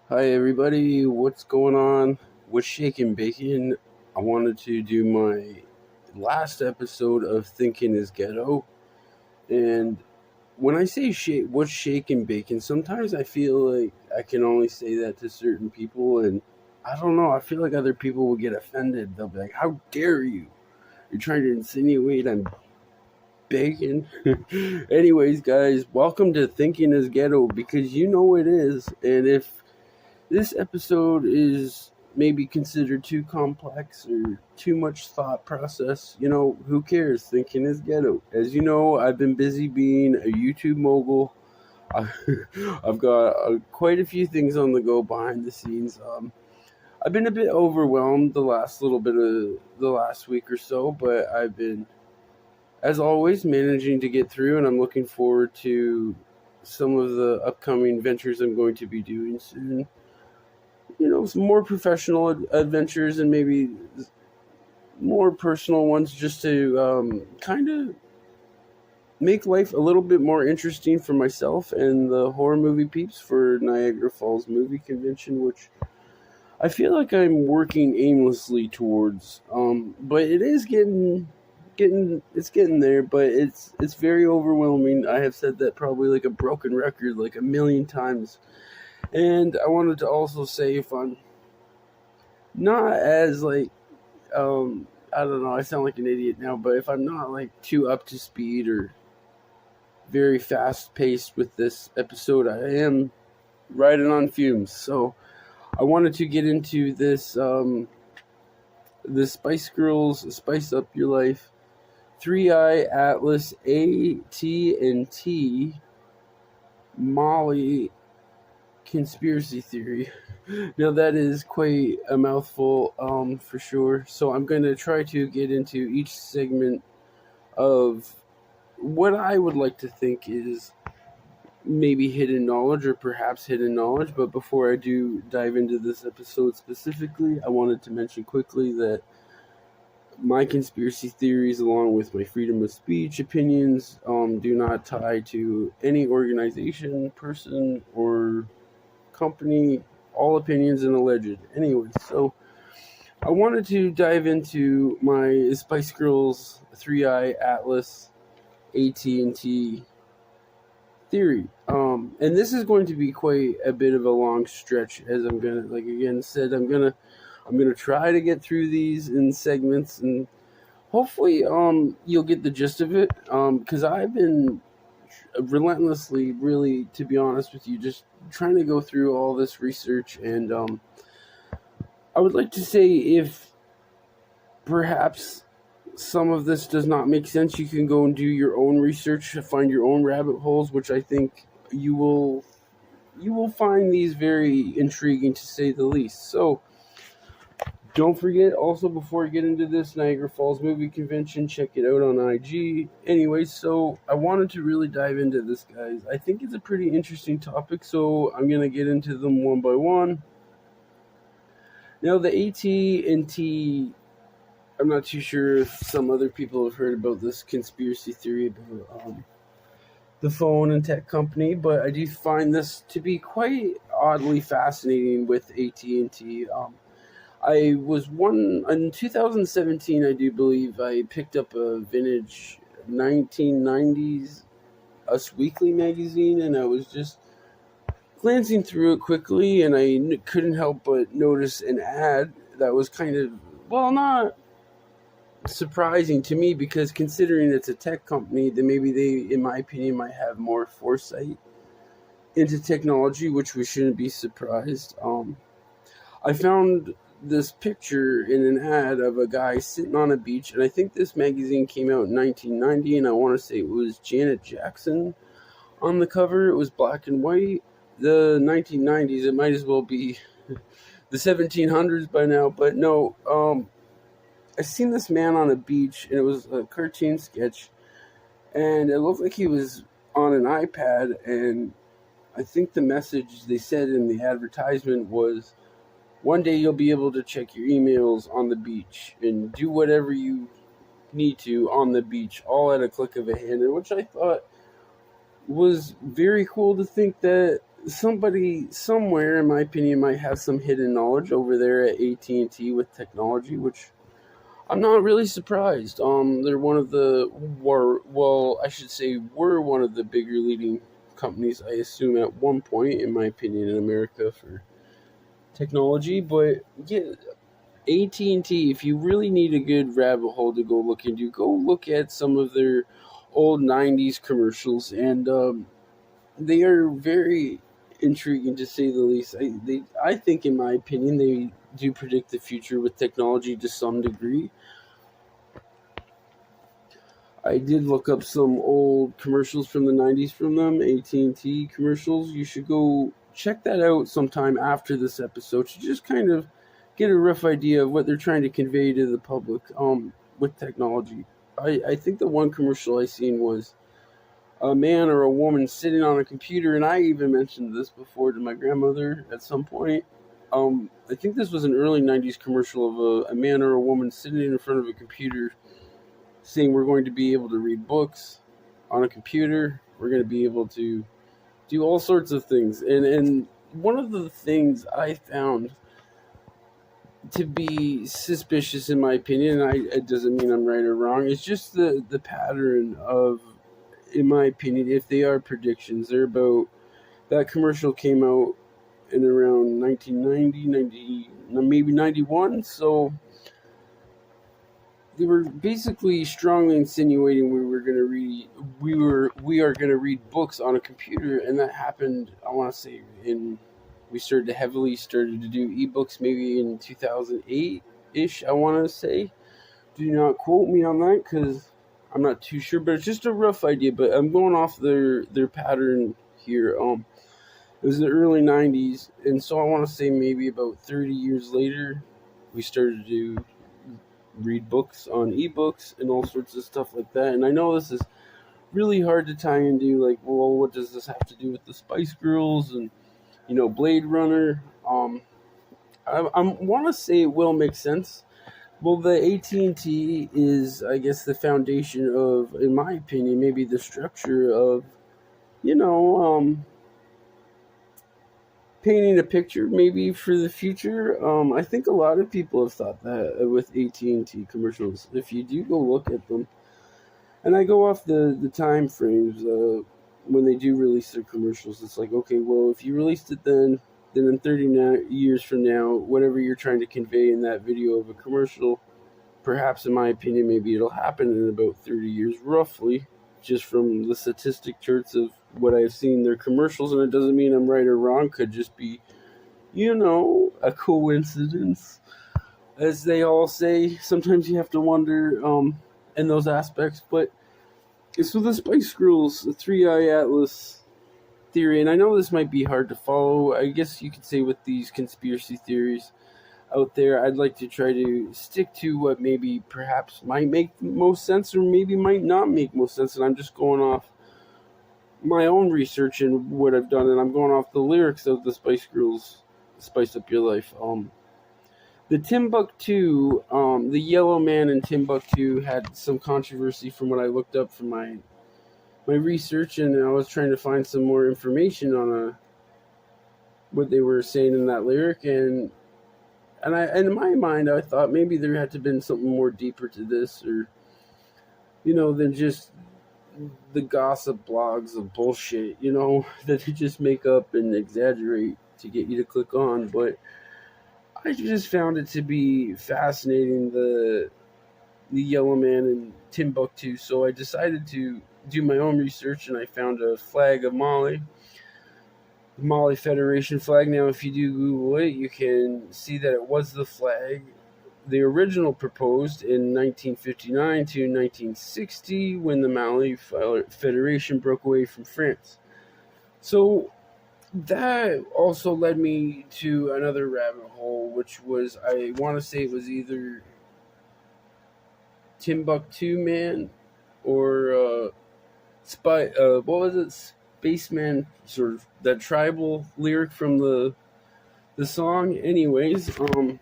Hi everybody, what's going on? What's shaking bacon? I wanted to do my last episode of Thinking is Ghetto, and when I say what's shaking bacon, sometimes I feel like I can only say that to certain people, and I don't know. I feel like other people will get offended. They'll be like, "How dare you? You're trying to insinuate I'm bacon." Anyways, guys, welcome to Thinking is Ghetto because you know it is, and if this episode is maybe considered too complex or too much thought process. Who cares? Thinking is ghetto. As you know, I've been busy being a YouTube mogul. I've got quite a few things on the go behind the scenes. I've been a bit overwhelmed the last little bit of the last week or so, but I've been, as always, managing to get through, and I'm looking forward to some of the upcoming ventures I'm going to be doing soon. Some more professional adventures and maybe more personal ones just to kind of make life a little bit more interesting for myself and the horror movie peeps for Niagara Falls Movie Convention, which I feel like I'm working aimlessly towards. But it is getting there, but it's very overwhelming. I have said that probably like a broken record like a million times. And I wanted to also say, if I'm not as like I don't know, I sound like an idiot now, but if I'm not like too up to speed or very fast paced with this episode, I am riding on fumes. So I wanted to get into this Spice Girls Spice Up Your Life 3i Atlas AT&T Molly conspiracy theory. Now that is quite a mouthful, for sure. So I'm going to try to get into each segment of what I would like to think is maybe hidden knowledge or perhaps hidden knowledge. But before I do dive into this episode specifically, I wanted to mention quickly that my conspiracy theories, along with my freedom of speech opinions, do not tie to any organization, person, or company. All opinions and alleged. Anyway, so I wanted to dive into my Spice Girls 3i Atlas AT&T theory. And this is going to be quite a bit of a long stretch, as I'm gonna, like again said, I'm gonna try to get through these in segments, and hopefully you'll get the gist of it. Because I've been relentlessly, really, to be honest with you, just trying to go through all this research, and I would like to say, if perhaps some of this does not make sense, you can go and do your own research to find your own rabbit holes, which I think you will find these very intriguing, to say the least. So don't forget, also, before I get into this, Niagara Falls Movie Convention, check it out on IG. Anyway, so I wanted to really dive into this, guys. I think it's a pretty interesting topic, so I'm going to get into them one by one. Now, the AT&T, I'm not too sure if some other people have heard about this conspiracy theory about the phone and tech company, but I do find this to be quite oddly fascinating with AT&T. I was in 2017, I do believe, I picked up a vintage 1990s Us Weekly magazine, and I was just glancing through it quickly, and I couldn't help but notice an ad that was kind of, well, not surprising to me, because considering it's a tech company, then maybe they, in my opinion, might have more foresight into technology, which we shouldn't be surprised. I found this picture in an ad of a guy sitting on a beach, and I think this magazine came out in 1990, and I want to say it was Janet Jackson on the cover. It was black and white. The 1990s, it might as well be the 1700s by now, but no. I seen this man on a beach, and it was a cartoon sketch, and it looked like he was on an iPad, and I think the message they said in the advertisement was, one day you'll be able to check your emails on the beach and do whatever you need to on the beach, all at a click of a hand, and which I thought was very cool to think that somebody somewhere, in my opinion, might have some hidden knowledge over there at AT&T with technology, which I'm not really surprised. They're one of the I should say, were one of the bigger leading companies, I assume, at one point, in my opinion, in America for technology. But yeah, AT&T, if you really need a good rabbit hole to go look into, go look at some of their old 90s commercials, and they are very intriguing, to say the least. I think, in my opinion, they do predict the future with technology to some degree. I did look up some old commercials from the 90s from them, AT&T commercials. You should go check that out sometime after this episode to just kind of get a rough idea of what they're trying to convey to the public with technology. I think the one commercial I seen was a man or a woman sitting on a computer, and I even mentioned this before to my grandmother at some point. I think this was an early 90s commercial of a man or a woman sitting in front of a computer saying, we're going to be able to read books on a computer. We're going to be able to do all sorts of things. And one of the things I found to be suspicious, in my opinion, it doesn't mean I'm right or wrong, it's just the pattern of, in my opinion, if they are predictions, they're about, that commercial came out in around 1990, maybe 91, so they were basically strongly insinuating we are going to read books on a computer, and that happened, I want to say, we started to do ebooks maybe in 2008-ish, I want to say. Do not quote me on that, because I'm not too sure, but it's just a rough idea. But I'm going off their pattern here. It was the early 90s, and so I want to say maybe about 30 years later, we started to read books on ebooks and all sorts of stuff like that. And I know this is really hard to tie into, like, well, what does this have to do with the Spice Girls and, Blade Runner? I want to say it will make sense. Well, the AT&T is, I guess, the foundation of, in my opinion, maybe the structure of, painting a picture maybe for the future. I think a lot of people have thought that with AT&T commercials. If you do go look at them, and I go off the time frames when they do release their commercials, it's like, okay, well, if you released it then in 30 years from now, whatever you're trying to convey in that video of a commercial, perhaps, in my opinion, maybe it'll happen in about 30 years, roughly, just from the statistic charts of what I've seen their commercials. And it doesn't mean I'm right or wrong. Could just be, a coincidence, as they all say. Sometimes you have to wonder in those aspects. But so the Spice Girls, the 3-Eye Atlas theory, and I know this might be hard to follow, I guess you could say, with these conspiracy theories out there, I'd like to try to stick to what maybe perhaps might make most sense, or maybe might not make most sense. And I'm just going off my own research and what I've done, and I'm going off the lyrics of the Spice Girls, Spice Up Your Life. The Timbuktu, the Yellow Man in Timbuktu had some controversy from what I looked up from my research, and I was trying to find some more information on what they were saying in that lyric, and in my mind, I thought maybe there had to have been something more deeper to this, or, than just the gossip blogs of bullshit, that they just make up and exaggerate to get you to click on. But I just found it to be fascinating, the Yellow Man in Timbuktu, so I decided to do my own research, and I found a flag of Mali. Mali Federation flag. Now, if you do Google it, you can see that it was the flag, the original, proposed in 1959 to 1960, when the Mali Federation broke away from France. So that also led me to another rabbit hole, which was, I want to say it was either Timbuktu Man or what was it? Spaceman, sort of that tribal lyric from the song. Anyways, and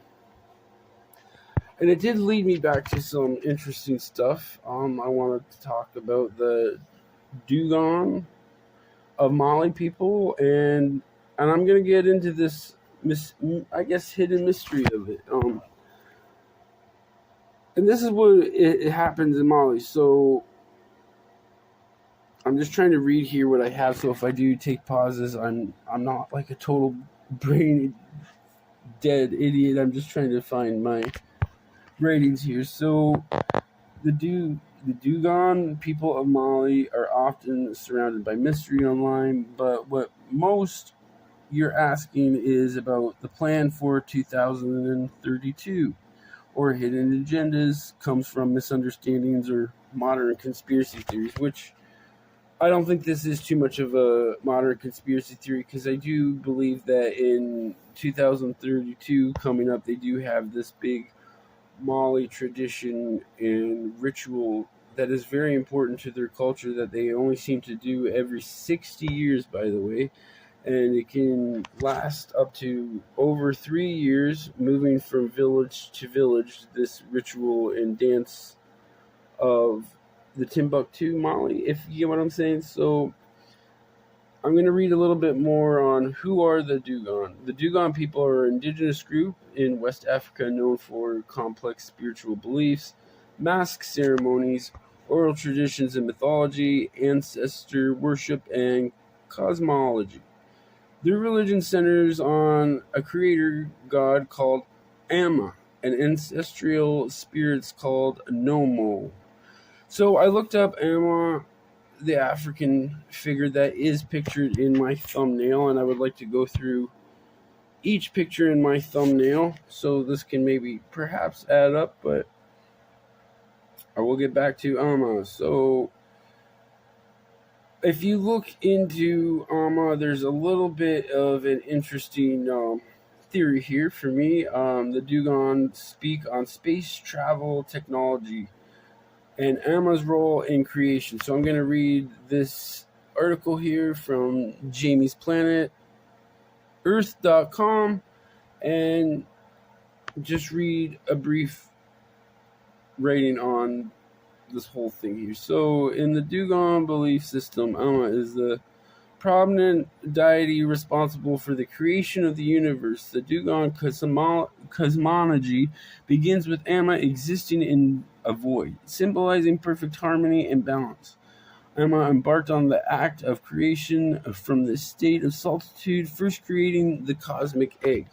it did lead me back to some interesting stuff. I wanted to talk about the Dogon of Mali people, and and I'm gonna get into this hidden mystery of it. And this is what it happens in Mali. So I'm just trying to read here what I have. So if I do take pauses, I'm not like a total brain dead idiot. I'm just trying to find my ratings here. So the Dogon people of Mali are often surrounded by mystery online, but what most you're asking is about the plan for 2032 or hidden agendas comes from misunderstandings or modern conspiracy theories, which I don't think this is too much of a modern conspiracy theory, because I do believe that in 2032 coming up, they do have this big Mali tradition and ritual that is very important to their culture that they only seem to do every 60 years, by the way. And it can last up to over 3 years, moving from village to village, this ritual and dance of the Timbuktu Mali, if you get what I'm saying. So I'm going to read a little bit more on who are the Dogon. The Dogon people are an indigenous group in West Africa known for complex spiritual beliefs, mask ceremonies, oral traditions and mythology, ancestor worship, and cosmology. Their religion centers on a creator god called Amma and ancestral spirits called Nomo. So I looked up Amma, the African figure that is pictured in my thumbnail, and I would like to go through each picture in my thumbnail so this can maybe perhaps add up, but I will get back to Amma. So if you look into Amma, there's a little bit of an interesting theory here for me. The Dogon speak on space travel technology and Amma's role in creation. So I'm going to read this article here from Jamie's Planet, Earth.com, and just read a brief rating on this whole thing here. So in the Dogon belief system, Amma is the prominent deity responsible for the creation of the universe. The Dogon cosmology begins with Amma existing in a void, symbolizing perfect harmony and balance. Amma embarked on the act of creation from the state of solitude, first creating the cosmic egg.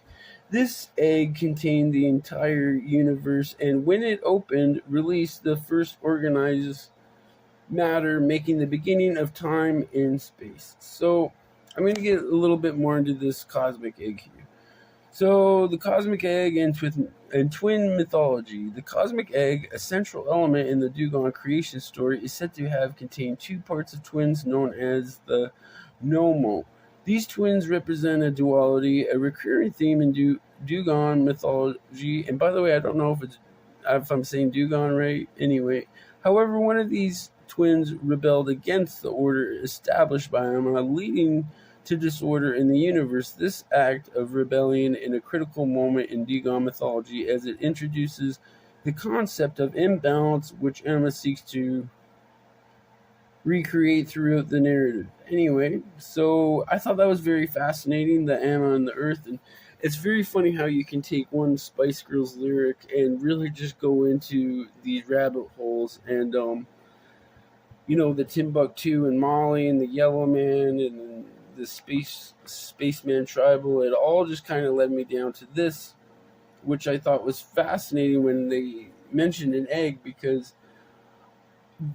This egg contained the entire universe, and when it opened, released the first organized matter, making the beginning of time in space. So I'm going to get a little bit more into this cosmic egg here. So the cosmic egg and twin mythology. The cosmic egg, a central element in the Dogon creation story, is said to have contained two parts of twins known as the Nomo. These twins represent a duality, a recurring theme in Dogon mythology. And by the way, I don't know if I'm saying Dogon right. Anyway, however, one of these twins rebelled against the order established by Amma, leading to disorder in the universe. This act of rebellion in a critical moment in Dogon mythology, as it introduces the concept of imbalance, which Amma seeks to recreate throughout the narrative. Anyway, so I thought that was very fascinating, the Amma and the Earth, and it's very funny how you can take one Spice Girls lyric and really just go into these rabbit holes, and the Timbuktu and Mali and the Yellow Man and the Spaceman Tribal, it all just kind of led me down to this, which I thought was fascinating when they mentioned an egg, because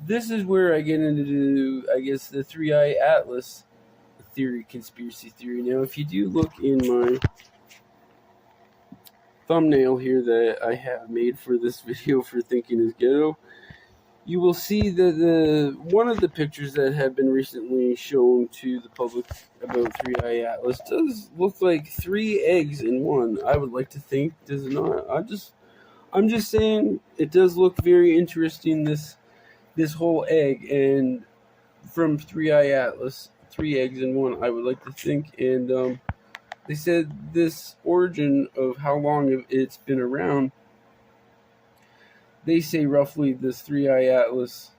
this is where I get into, I guess, the Three-Eye Atlas theory, conspiracy theory. Now, if you do look in my thumbnail here that I have made for this video for Thinking is Ghetto, you will see that one of the pictures that have been recently shown to the public about Three-Eye Atlas does look like 3 eggs in one. I would like to think, does it not? I'm just saying it does look very interesting, this whole egg, and from Three-Eye Atlas, 3 eggs in one, I would like to think. And they said this origin of how long it's been around, they say roughly this Three-Eye Atlas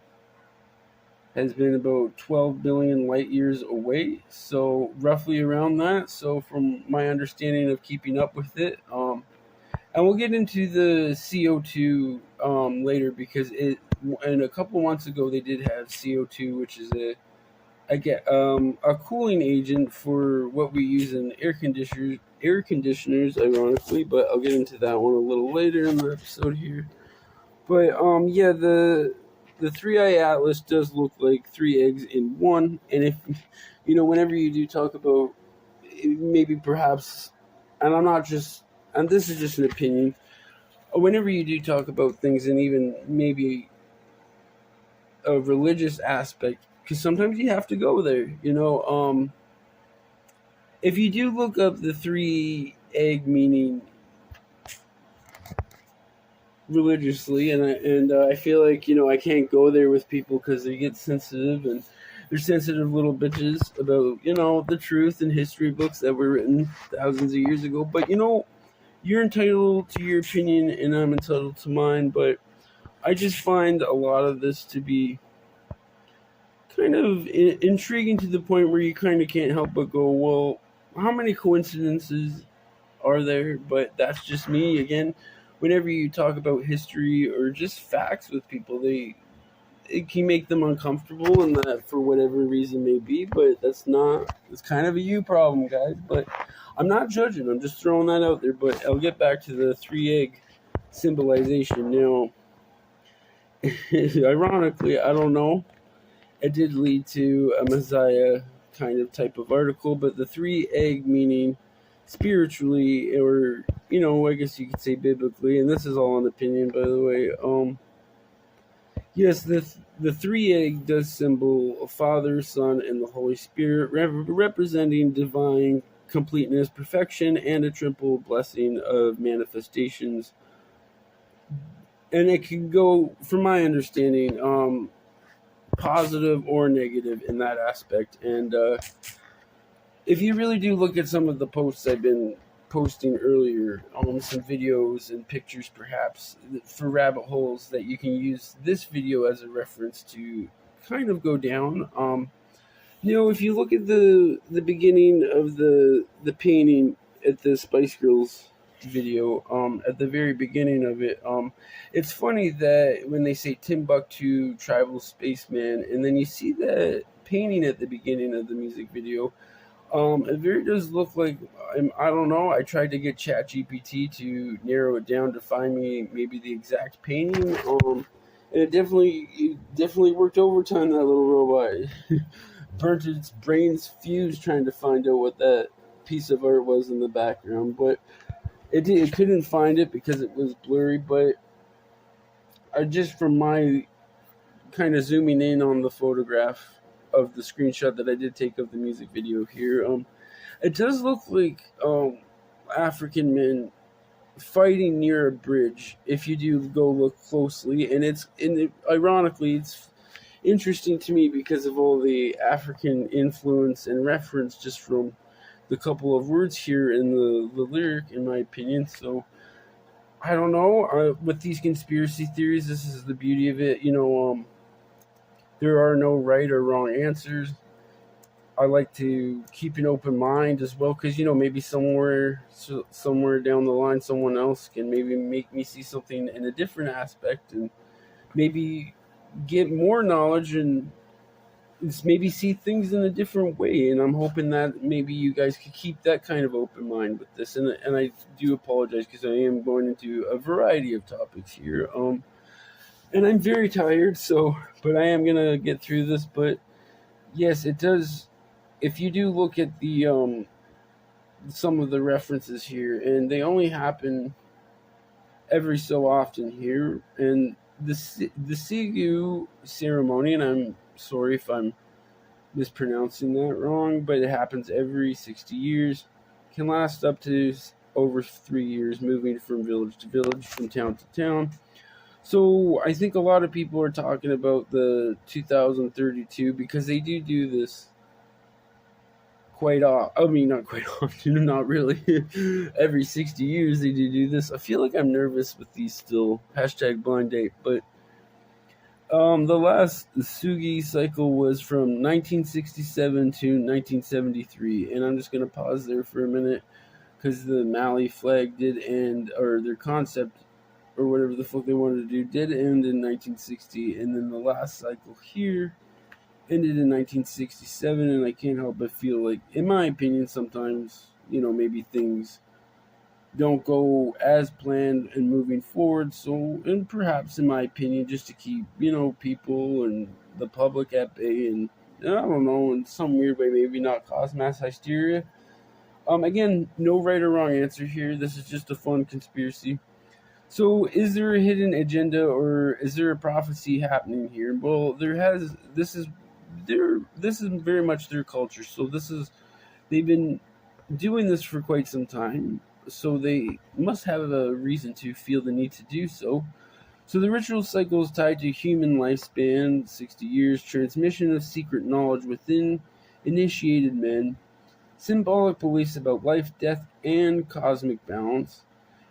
has been about 12 billion light years away, so roughly around that. So, from my understanding of keeping up with it, and we'll get into the CO2 later because it. And a couple months ago, they did have CO2, which is a cooling agent for what we use in air conditioners. Air conditioners, ironically, but I'll get into that one a little later in the episode here. But yeah, the three eye atlas does look like three eggs in one, and if whenever you do talk about maybe perhaps, and I'm not just, and this is just an opinion. Whenever you do talk about things, and even maybe a religious aspect, because sometimes you have to go there. If you do look up the three egg meaning religiously, and I feel like I can't go there with people because they get sensitive, and they're sensitive little bitches about the truth and history books that were written thousands of years ago. But you're entitled to your opinion, and I'm entitled to mine. But I just find a lot of this to be kind of intriguing to the point where you kind of can't help but go, well, how many coincidences are there? But that's just me. Again, whenever you talk about history or just facts with people, it can make them uncomfortable, and that for whatever reason may be. But it's kind of a you problem, guys. But I'm not judging. I'm just throwing that out there. But I'll get back to the three egg symbolization. Ironically, I don't know. It did lead to a Messiah kind of type of article, but the three egg meaning spiritually, or I guess you could say biblically, and this is all an opinion, by the way. Yes, the three egg does symbol a Father, Son, and the Holy Spirit, representing divine completeness, perfection, and a triple blessing of manifestations. And it can go, from my understanding, positive or negative in that aspect. And if you really do look at some of the posts I've been posting earlier, some videos and pictures perhaps for rabbit holes that you can use this video as a reference to kind of go down. If you look at the beginning of the painting at the Spice Girls video, at the very beginning of it, it's funny that when they say Timbuktu tribal spaceman, and then you see that painting at the beginning of the music video, it very does look like, I don't know, I tried to get ChatGPT to narrow it down to find me maybe the exact painting, and it definitely worked overtime, that little robot. Burnt its brains fused trying to find out what that piece of art was in the background, but it couldn't find it because it was blurry. But I just, from my kind of zooming in on the photograph of the screenshot that I did take of the music video here, it does look like African men fighting near a bridge. If you do go look closely, and ironically, it's interesting to me because of all the African influence and reference just from the couple of words here in the lyric, in my opinion. So I don't know. With these conspiracy theories, this is the beauty of it. There are no right or wrong answers. I like to keep an open mind as well, because maybe somewhere down the line, someone else can maybe make me see something in a different aspect, and maybe get more knowledge, and maybe see things in a different way. And I'm hoping that maybe you guys could keep that kind of open mind with this. And I do apologize because I am going into a variety of topics here. And I'm very tired, but I am gonna get through this. But yes, it does. If you do look at the some of the references here, and they only happen every so often here, and the Sigu ceremony, and I'm sorry if I'm mispronouncing that wrong, but it happens every 60 years, can last up to over 3 years, moving from village to village, from town to town. So I think a lot of people are talking about the 2032 because they do this quite often. I mean, not quite often, not really. Every 60 years they do this. I feel like I'm nervous with these still. #blind date. But The last Sugi cycle was from 1967 to 1973, and I'm just gonna pause there for a minute because the Mali flag did end, or their concept, or whatever the fuck they wanted to do, did end in 1960, and then the last cycle here ended in 1967, and I can't help but feel like, in my opinion, sometimes, maybe things don't go as planned and moving forward. So, and perhaps, in my opinion, just to keep, people and the public at bay, and I don't know, in some weird way, maybe not cause mass hysteria. Again, no right or wrong answer here. This is just a fun conspiracy. So, is there a hidden agenda, or is there a prophecy happening here? Well, this is very much their culture. So they've been doing this for quite some time. So they must have a reason to feel the need to do so. So the ritual cycle is tied to human lifespan, 60 years, transmission of secret knowledge within initiated men, symbolic beliefs about life, death, and cosmic balance,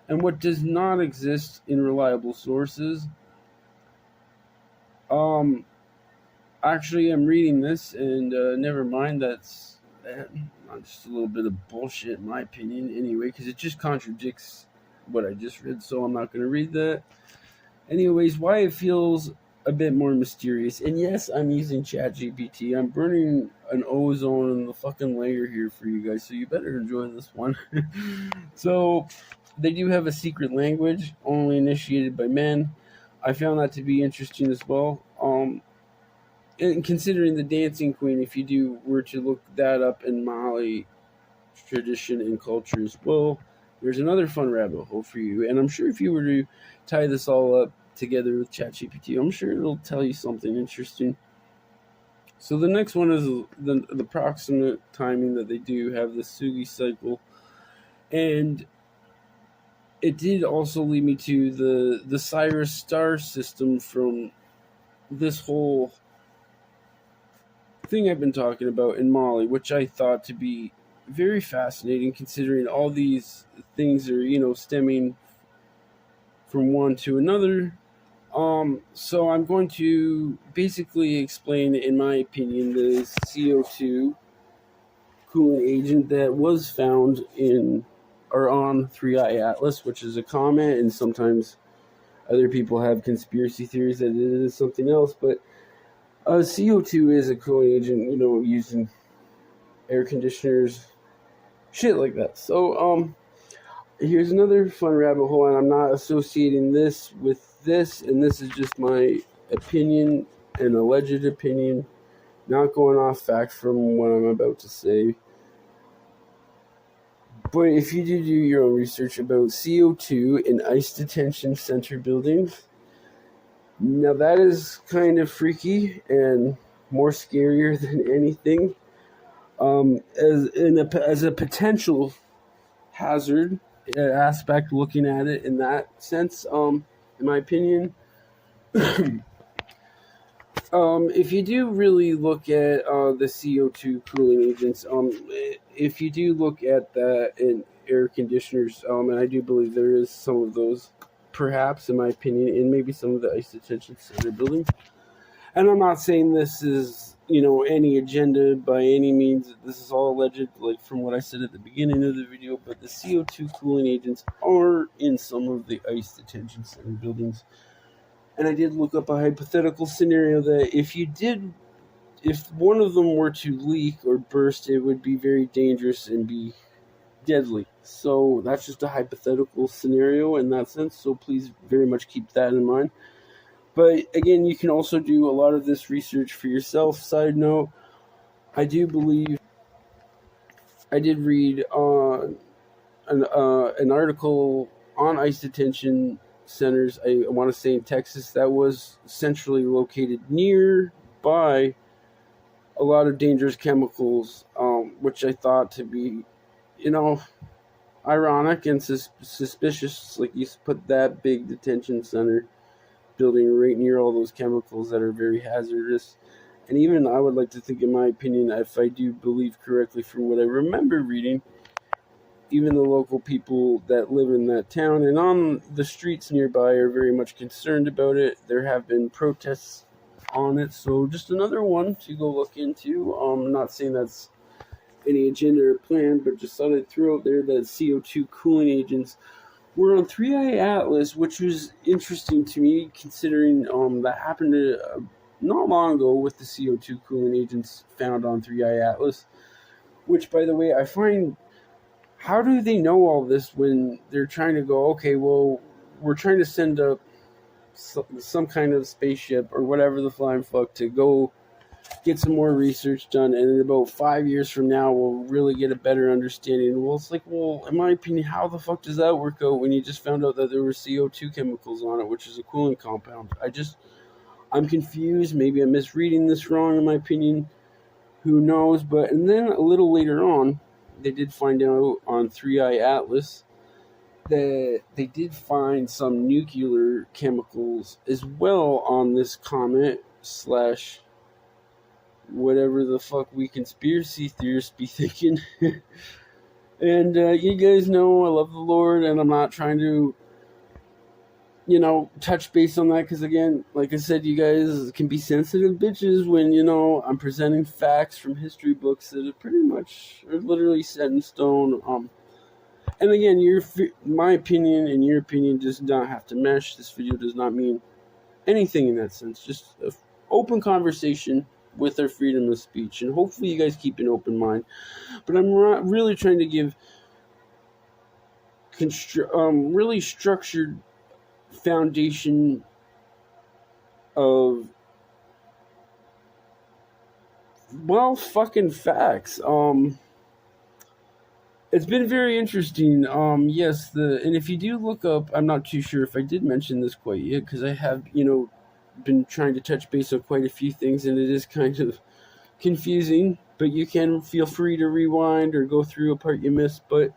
and what does not exist in reliable sources. Um, Actually, I'm reading this, and never mind. That's just a little bit of bullshit, in my opinion. Anyway, because it just contradicts what I just read, so I'm not going to read that. Anyways, why it feels a bit more mysterious. And yes, I'm using ChatGPT. I'm burning an ozone in the fucking layer here for you guys, so you better enjoy this one. So, they do have a secret language, only initiated by men. I found that to be interesting as well. And considering the dancing queen, if you were to look that up in Mali tradition and culture as well, there's another fun rabbit hole for you. And I'm sure if you were to tie this all up together with ChatGPT, I'm sure it'll tell you something interesting. So the next one is the approximate timing that they do have the Sugi cycle, and it did also lead me to the Cyrus star system from this whole thing I've been talking about in Mali, which I thought to be very fascinating, considering all these things are stemming from one to another. So I'm going to basically explain, in my opinion, the CO2 cooling agent that was found in or on 3i Atlas, which is a comet, and sometimes other people have conspiracy theories that it is something else, but CO2 is a cooling agent, used in air conditioners, shit like that. So, here's another fun rabbit hole, and I'm not associating this with this, and this is just my opinion, an alleged opinion, not going off fact from what I'm about to say. But if you do your own research about CO2 in ice detention center buildings, now that is kind of freaky and more scarier than anything. As a potential hazard aspect, looking at it in that sense, in my opinion, if you do really look at the CO2 cooling agents, if you do look at that in air conditioners, and I do believe there is some of those, perhaps, in my opinion, in maybe some of the ice detention center buildings. And I'm not saying this is, any agenda by any means. This is all alleged, like from what I said at the beginning of the video. But the CO2 cooling agents are in some of the ice detention center buildings. And I did look up a hypothetical scenario that if one of them were to leak or burst, it would be very dangerous and be deadly. So that's just a hypothetical scenario in that sense. So please very much keep that in mind. But again, you can also do a lot of this research for yourself. Side note, I do believe I did read an article on ice detention centers, I want to say in Texas, that was centrally located nearby a lot of dangerous chemicals, which I thought to be, ironic and suspicious. Like, you put that big detention center building right near all those chemicals that are very hazardous. And even I would like to think, in my opinion, if I do believe correctly from what I remember reading, even the local people that live in that town and on the streets nearby are very much concerned about it. There have been protests on it. So just another one to go look into. I'm not saying that's any agenda or plan, but just thought I'd throw out there that CO2 cooling agents were on 3i Atlas, which was interesting to me considering that happened not long ago with the CO2 cooling agents found on 3i Atlas, which, by the way, I find, how do they know all this when they're trying to go, okay, well, we're trying to send up some kind of spaceship or whatever the flying fuck to go get some more research done, and in about 5 years from now we'll really get a better understanding. Well, it's like, well, in my opinion, how the fuck does that work out when you just found out that there were CO2 chemicals on it, which is a cooling compound? I'm confused. Maybe I'm misreading this wrong, in my opinion. Who knows? But, and then a little later on, they did find out on 3i Atlas that they did find some nuclear chemicals as well on this comet slash whatever the fuck we conspiracy theorists be thinking. And you guys know I love the Lord, and I'm not trying to, touch base on that, because again, like I said, you guys can be sensitive bitches when, I'm presenting facts from history books that are pretty much, are literally set in stone. And again, my opinion and your opinion does not have to mesh. This video does not mean anything in that sense. Just an open conversation with our freedom of speech, and hopefully you guys keep an open mind. But I'm really trying to give really structured foundation of fucking facts. It's been very interesting. Yes, and if you do look up, I'm not too sure if I did mention this quite yet, because I have, been trying to touch base on quite a few things, and it is kind of confusing, but you can feel free to rewind or go through a part you missed. But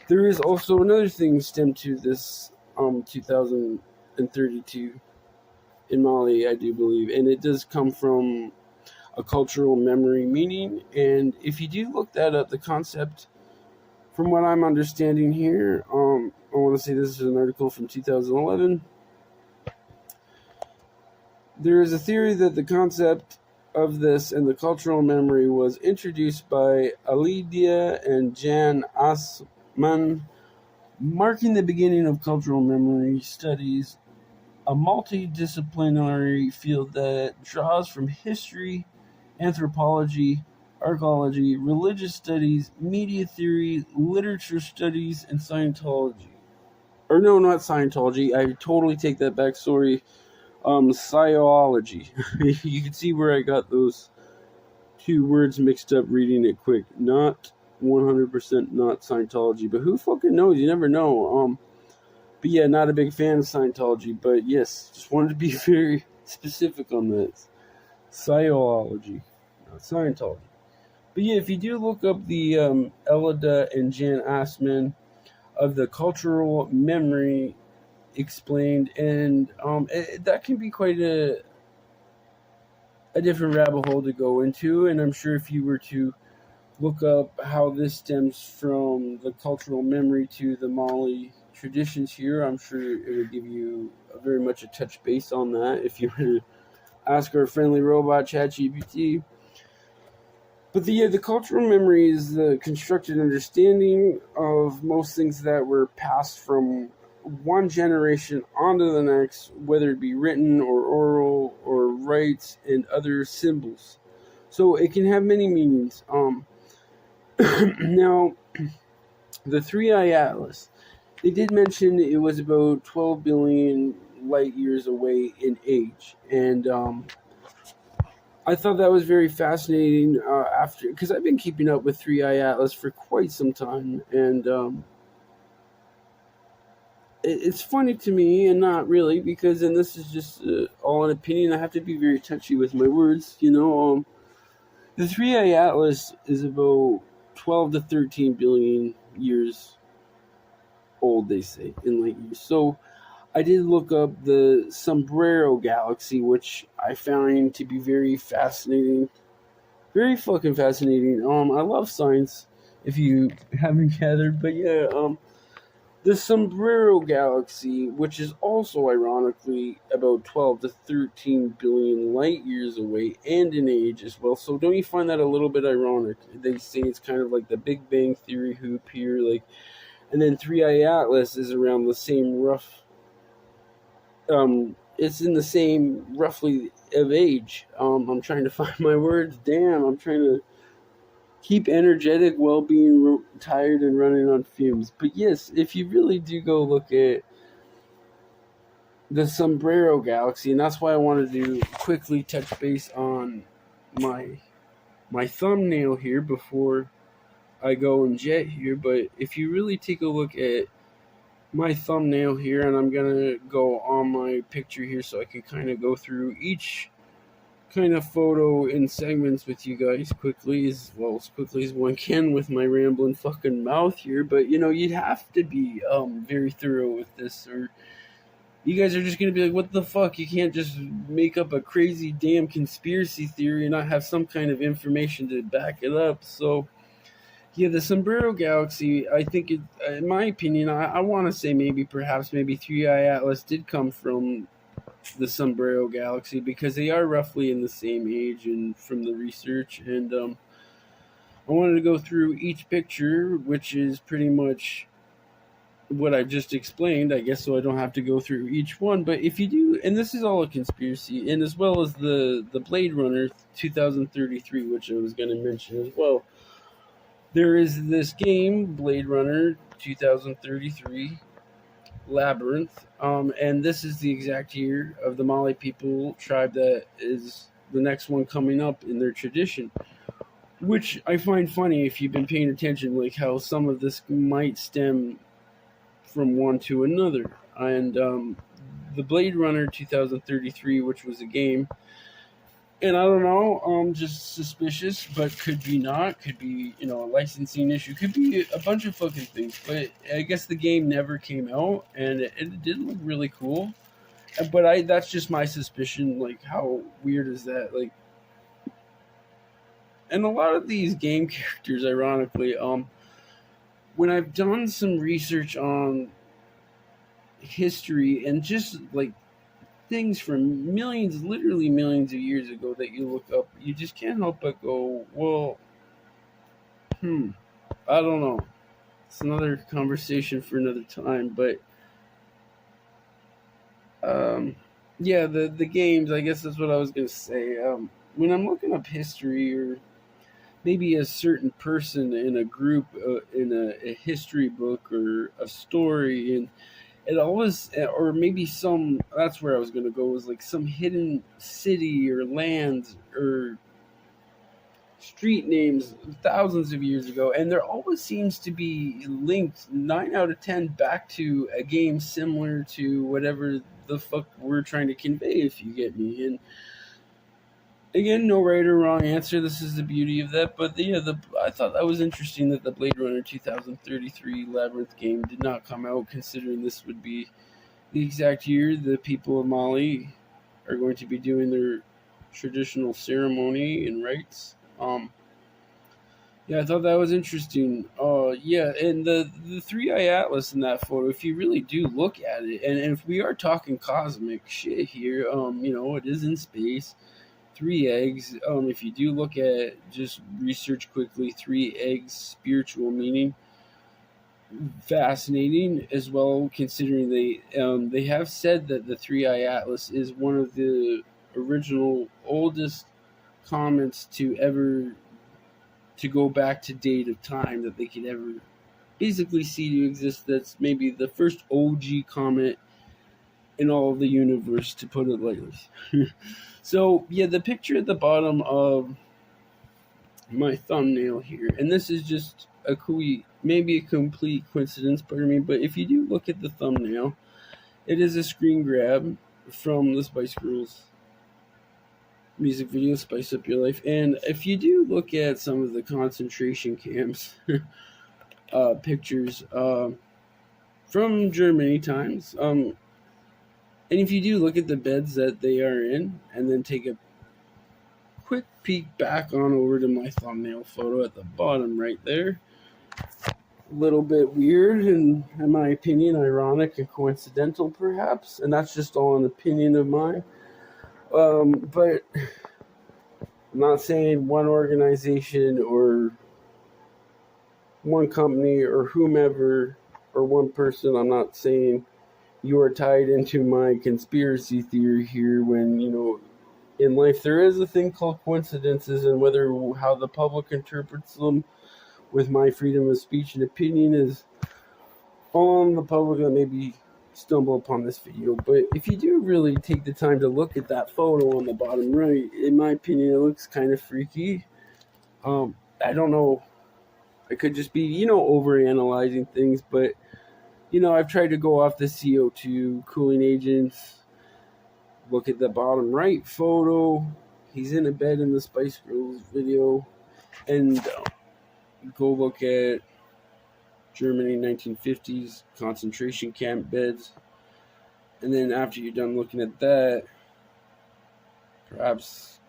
there is also another thing stemmed to this 2032 in Mali, I do believe, and it does come from a cultural memory meaning. And if you do look that up, the concept, from what I'm understanding here, I want to say this is an article from 2011. There is a theory that the concept of this and the cultural memory was introduced by Alidia and Jan Assmann, marking the beginning of cultural memory studies, a multidisciplinary field that draws from history, anthropology, archaeology, religious studies, media theory, literature studies, and Scientology. Or no, not Scientology. I totally take that back. Sorry. Sciology. You can see where I got those two words mixed up reading it quick. Not 100% not Scientology, but who fucking knows? You never know. But yeah, not a big fan of Scientology, but yes, just wanted to be very specific on that. Sciology, not Scientology. But yeah, if you do look up the Elida and Jan Assmann of the cultural memory explained, and that can be quite a different rabbit hole to go into. And I'm sure if you were to look up how this stems from the cultural memory to the Mali traditions here, I'm sure it would give you very much a touch base on that if you were to ask our friendly robot ChatGPT. But the cultural memory is the constructed understanding of most things that were passed from one generation onto the next, whether it be written or oral or rites and other symbols. So it can have many meanings. Now, the 3i Atlas, they did mention it was about 12 billion light years away in age, and I thought that was very fascinating. Because I've been keeping up with 3i Atlas for quite some time, and it's funny to me, and not really, because, and this is just all an opinion, I have to be very touchy with my words, the 3i Atlas is about 12 to 13 billion years old, they say, in light years. So I did look up the Sombrero galaxy, which I found to be very fascinating. Very fucking fascinating. I love science, if you haven't gathered, but yeah, The Sombrero galaxy, which is also ironically about 12 to 13 billion light years away and in age as well. So don't you find that a little bit ironic? They say it's kind of like the Big Bang Theory hoop here, like, and then 3i Atlas is around the same rough. It's in the same roughly of age. I'm trying to find my words. Damn, I'm trying to keep energetic while being tired and running on fumes. But yes, if you really do go look at the Sombrero galaxy, and that's why I wanted to quickly touch base on my thumbnail here before I go and jet here. But if you really take a look at my thumbnail here, and I'm gonna go on my picture here so I can kind of go through each kind of photo in segments with you guys quickly, as quickly as one can with my rambling fucking mouth here. But you'd have to be very thorough with this, or you guys are just gonna be like, what the fuck? You can't just make up a crazy damn conspiracy theory and not have some kind of information to back it up. So yeah, the Sombrero galaxy, I think in my opinion, I want to say maybe 3i Atlas did come from the Sombrero galaxy, because they are roughly in the same age and from the research. And I wanted to go through each picture, which is pretty much what I just explained, I guess, so I don't have to go through each one. But if you do, and this is all a conspiracy, and as well as the Blade Runner 2033, which I was going to mention as well. There is this game, Blade Runner 2033 Labyrinth, and this is the exact year of the Mali people tribe that is the next one coming up in their tradition, which I find funny if you've been paying attention, like how some of this might stem from one to another. And the Blade Runner 2033, which was a game, and I don't know, just suspicious, but could be not, could be, a licensing issue, could be a bunch of fucking things. But I guess the game never came out, and it did look really cool. But that's just my suspicion, like, how weird is that? Like, and a lot of these game characters, ironically, when I've done some research on history and just, like, things from literally millions of years ago that you look up, you just can't help but go, well, I don't know. It's another conversation for another time. But yeah, the games, I guess that's what I was gonna say. When I'm looking up history, or maybe a certain person in a group, in a history book or a story, and it always, or maybe that's where I was going to go, was like some hidden city or land or street names thousands of years ago, and there always seems to be linked 9 out of 10 back to a game similar to whatever the fuck we're trying to convey, if you get me. And again, no right or wrong answer. This is the beauty of that. But I thought that was interesting that the Blade Runner 2033 Labyrinth game did not come out, considering this would be the exact year the people of Mali are going to be doing their traditional ceremony and rites. Yeah, I thought that was interesting. Yeah, and the 3i Atlas in that photo, if you really do look at it, and if we are talking cosmic shit here, it is in space. 3 eggs. If you do look at, just research quickly, 3 eggs, spiritual meaning. Fascinating as well, considering they have said that the 3i Atlas is one of the original oldest comets to go back to date of time that they could ever basically see to exist. That's maybe the first OG comet in all of the universe, to put it lightly. So, yeah, the picture at the bottom of my thumbnail here, and this is just maybe a complete coincidence, pardon me, but if you do look at the thumbnail, it is a screen grab from the Spice Girls music video, Spice Up Your Life. And if you do look at some of the concentration camps pictures from Germany times, and if you do look at the beds that they are in, and then take a quick peek back on over to my thumbnail photo at the bottom right there, a little bit weird and, in my opinion, ironic and coincidental, perhaps. And that's just all an opinion of mine. But I'm not saying one organization or one company or whomever or one person. I'm not saying you are tied into my conspiracy theory here when, in life there is a thing called coincidences, and whether how the public interprets them with my freedom of speech and opinion is on the public that maybe stumble upon this video. But if you do really take the time to look at that photo on the bottom right, in my opinion, it looks kind of freaky. I don't know. I could just be, over analyzing things, but I've tried to go off the CO2 cooling agents. Look at the bottom right photo. He's in a bed in the Spice Girls video. And go look at Germany 1950s concentration camp beds. And then after you're done looking at that, perhaps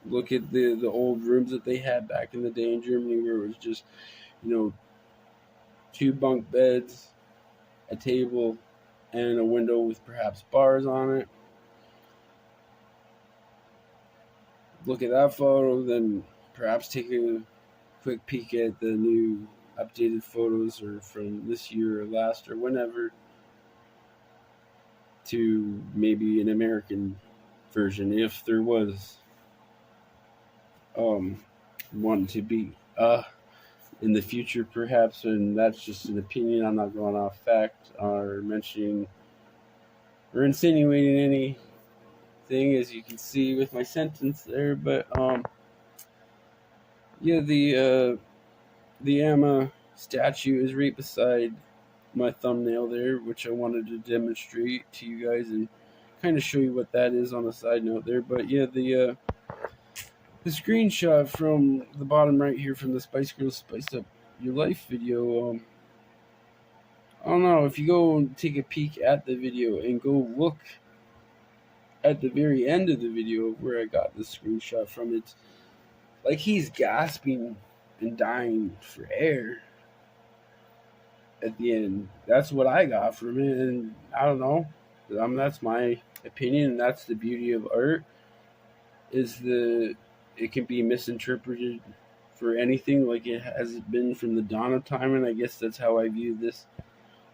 look at the old rooms that they had back in the day in Germany, where it was just, 2 bunk beds, a table, and a window with perhaps bars on it. Look at that photo, then perhaps take a quick peek at the new updated photos or from this year or last or whenever, to maybe an American version, if there was one to be in the future, perhaps. And that's just an opinion. I'm not going off fact or mentioning or insinuating anything, as you can see with my sentence there. But yeah, the Amma statue is right beside my thumbnail there, which I wanted to demonstrate to you guys and kind of show you what that is on a side note there. But yeah, the screenshot from the bottom right here from the Spice Girls Spice Up Your Life video, I don't know, if you go and take a peek at the video and go look at the very end of the video where I got this screenshot from, it's like he's gasping and dying for air at the end. That's what I got from it, and I don't know. That's my opinion, and that's the beauty of art, is it can be misinterpreted for anything, like it has been from the dawn of time. And I guess that's how I view this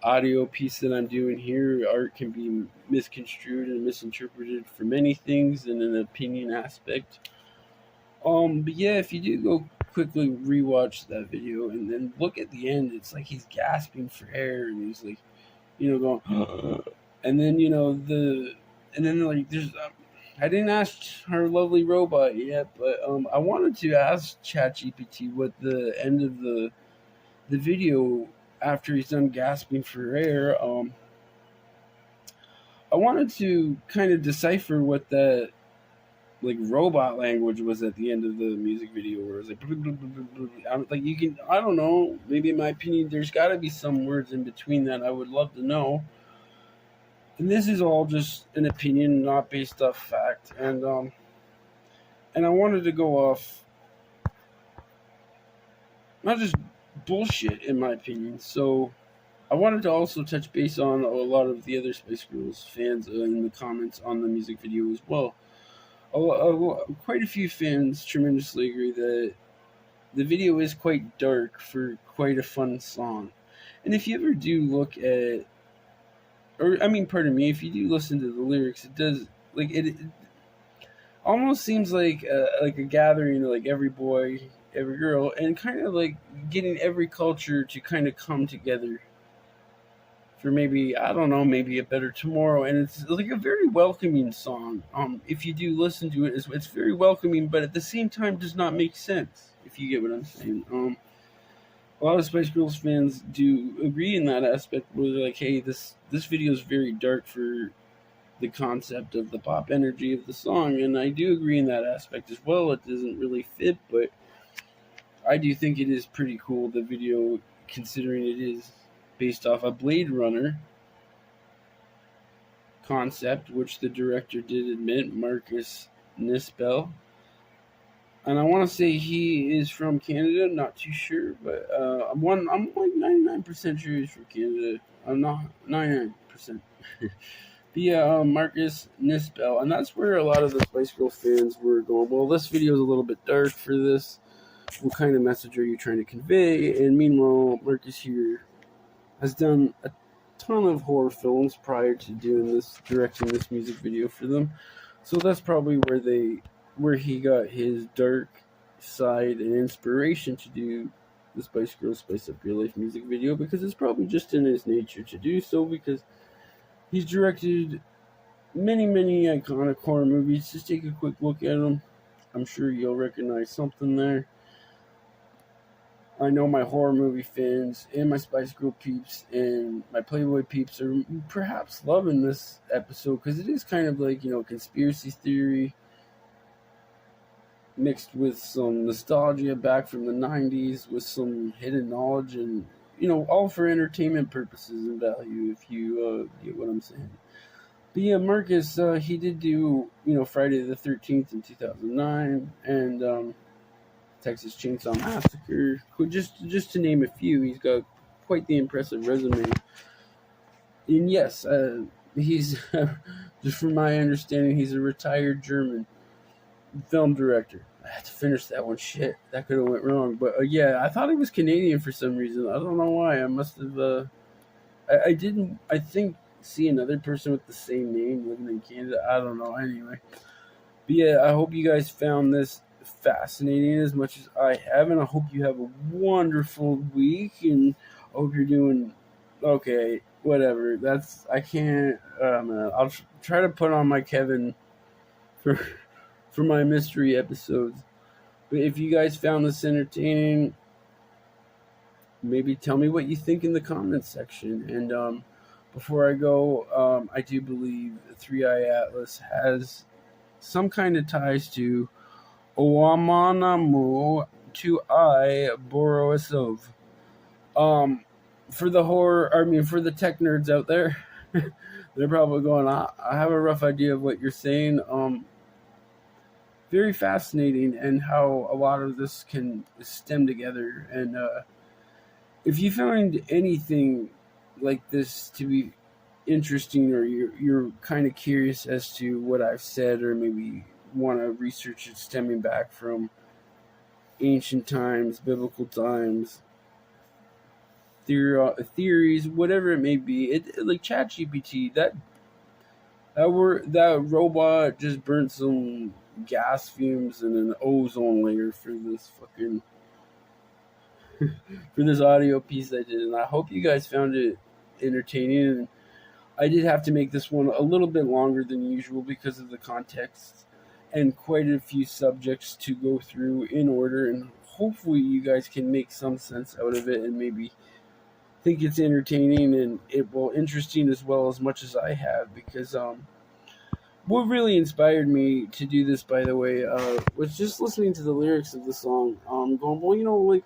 audio piece that I'm doing here. Art can be misconstrued and misinterpreted for many things in an opinion aspect. But yeah, if you do go quickly rewatch that video and then look at the end, it's like he's gasping for air and he's like, going, and then like there's I didn't ask our lovely robot yet, but I wanted to ask ChatGPT what the end of the video, after he's done gasping for air, I wanted to kind of decipher what that like robot language was at the end of the music video, where it was like you can, I don't know, maybe in my opinion there's got to be some words in between that I would love to know. And this is all just an opinion, not based off fact. And I wanted to go off not just bullshit, in my opinion. So I wanted to also touch base on a lot of the other Spice Girls fans in the comments on the music video as well. Quite a few fans tremendously agree that the video is quite dark for quite a fun song. And if you ever do look at, if you do listen to the lyrics, it does, like, it almost seems like a gathering of like every boy, every girl, and kind of like getting every culture to kind of come together for maybe, I don't know, maybe a better tomorrow. And it's like a very welcoming song. If you do listen to it, it's very welcoming, but at the same time does not make sense, if you get what I'm saying. A lot of Spice Girls fans do agree in that aspect, where they're like, hey, this video is very dark for the concept of the pop energy of the song. And I do agree in that aspect as well. It doesn't really fit, but I do think it is pretty cool, the video, considering it is based off a Blade Runner concept, which the director did admit, Marcus Nispel. and I want to say he is from Canada. Not too sure, but I'm like 99% sure he's from Canada. I'm not 99%. But yeah, Marcus Nispel, and that's where a lot of the Spice Girl fans were going. Well, this video is a little bit dark for this. What kind of message are you trying to convey? And meanwhile, Marcus here has done a ton of horror films prior to doing this, directing this music video for them. So that's probably where he got his dark side and inspiration to do the Spice Girls Spice Up Your Life music video, because it's probably just in his nature to do so, because he's directed many, many iconic horror movies. Just take a quick look at them. I'm sure you'll recognize something there. I know my horror movie fans and my Spice Girl peeps and my Playboy peeps are perhaps loving this episode, because it is kind of like, conspiracy theory mixed with some nostalgia back from the 90s with some hidden knowledge, and, all for entertainment purposes and value, if you get what I'm saying. But yeah, Marcus, he did do, Friday the 13th in 2009, and Texas Chainsaw Massacre, just to name a few. He's got quite the impressive resume. And yes, he's, just from my understanding, he's a retired German film director. I had to finish that one. Shit, that could have went wrong. But yeah, I thought he was Canadian for some reason. I don't know why. I must have. I didn't. I think see another person with the same name living in Canada. I don't know. Anyway, but yeah, I hope you guys found this fascinating as much as I have, and I hope you have a wonderful week, and I hope you're doing okay. Whatever. I can't. Man, I'll try to put on my Kevin for my mystery episodes. But if you guys found this entertaining, maybe tell me what you think in the comments section. And before I go, I do believe 3i Atlas has some kind of ties to Oamanamu to I Borosov. For the tech nerds out there, they're probably going, I have a rough idea of what you're saying. Very fascinating, and how a lot of this can stem together. And if you find anything like this to be interesting, or you're kind of curious as to what I've said, or maybe want to research it stemming back from ancient times, biblical times, theories, whatever it may be, like ChatGPT, that robot just burnt some gas fumes and an ozone layer for this for this audio piece I did, and I hope you guys found it entertaining. And I did have to make this one a little bit longer than usual because of the context and quite a few subjects to go through in order, and hopefully you guys can make some sense out of it and maybe think it's entertaining and it will interesting as well as much as I have, because what really inspired me to do this, by the way, was just listening to the lyrics of the song. Going, well, like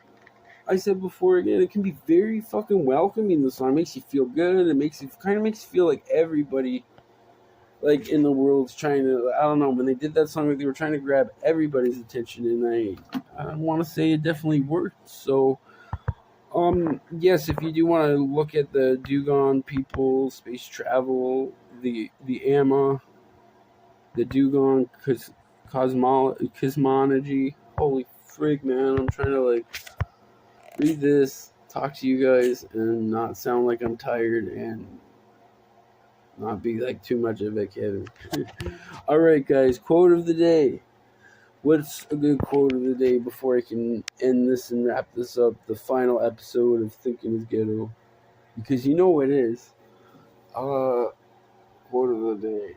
I said before, again, it can be very fucking welcoming. The song makes you feel good. It makes you feel like everybody, like in the world's trying to. I don't know. When they did that song, like they were trying to grab everybody's attention, and I want to say it definitely worked. So, yes, if you do want to look at the Dogon people, space travel, the AMA. The Dogon cosmology. Holy frig, man. I'm trying to read this, talk to you guys, and not sound like I'm tired and not be too much of a Kevin. Alright, guys, quote of the day. What's a good quote of the day before I can end this and wrap this up? The final episode of Thinking is Ghetto. Because you know it is. Quote of the day.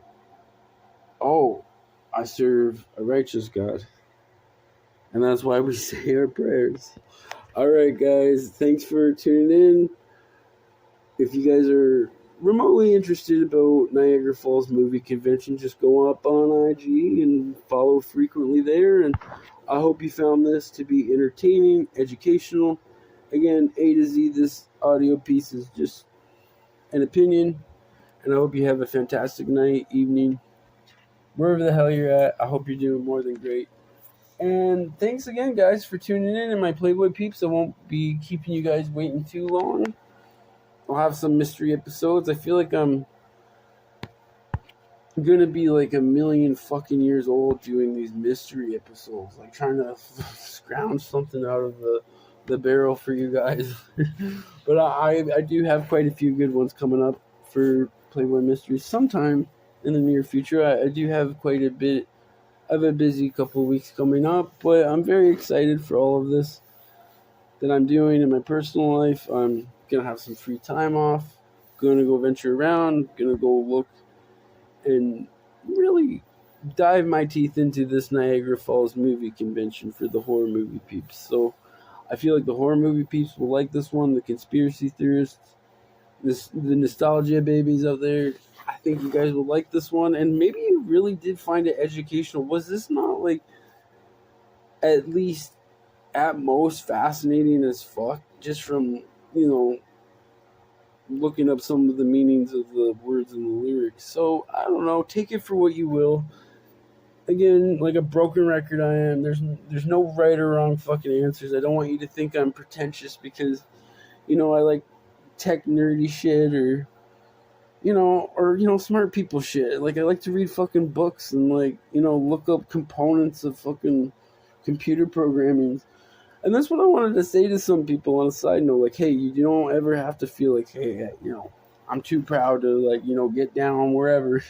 Oh, I serve a righteous God. And that's why we say our prayers. Alright, guys. Thanks for tuning in. If you guys are remotely interested about Niagara Falls Movie Convention, just go up on IG and follow frequently there. And I hope you found this to be entertaining, educational. Again, A to Z, this audio piece is just an opinion. And I hope you have a fantastic night, evening, wherever the hell you're at. I hope you're doing more than great. And thanks again, guys, for tuning in. And my Playboy peeps, I won't be keeping you guys waiting too long. I'll have some mystery episodes. I feel like I'm gonna be like a million fucking years old doing these mystery episodes, like trying to scrounge something out of the barrel for you guys. But I do have quite a few good ones coming up for Playboy Mysteries sometime in the near future. I do have quite a bit. I have a busy couple of weeks coming up, but I'm very excited for all of this that I'm doing in my personal life. I'm gonna have some free time off. Gonna go venture around. Gonna go look and really dive my teeth into this Niagara Falls movie convention for the horror movie peeps. So I feel like the horror movie peeps will like this one. The conspiracy theorists, the nostalgia babies out there, I think you guys will like this one. And maybe you really did find it educational. Was this not like at least at most fascinating as fuck? Just from, looking up some of the meanings of the words and the lyrics. So I don't know. Take it for what you will. Again, like a broken record, I am. There's no right or wrong fucking answers. I don't want you to think I'm pretentious because, I like tech nerdy shit or smart people shit. Like I like to read fucking books and look up components of fucking computer programming. And that's what I wanted to say to some people on a side note. Like, hey, you don't ever have to feel like, hey, I'm too proud to get down wherever.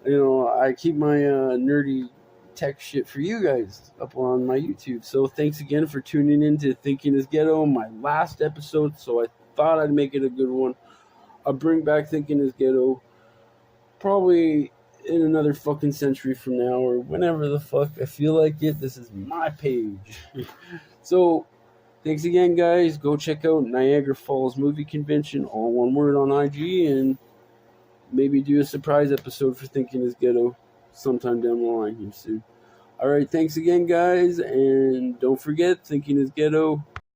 I keep my nerdy tech shit for you guys up on my YouTube. So thanks again for tuning in to Thinking is Ghetto, my last episode. So I thought I'd make it a good one. I'll bring back Thinking is Ghetto probably in another fucking century from now or whenever the fuck I feel like it. This is my page. So thanks again, guys. Go check out Niagara Falls Movie Convention, all one word, on IG, and maybe do a surprise episode for Thinking is Ghetto sometime down the line here soon. All right, thanks again, guys, and don't forget, Thinking is Ghetto.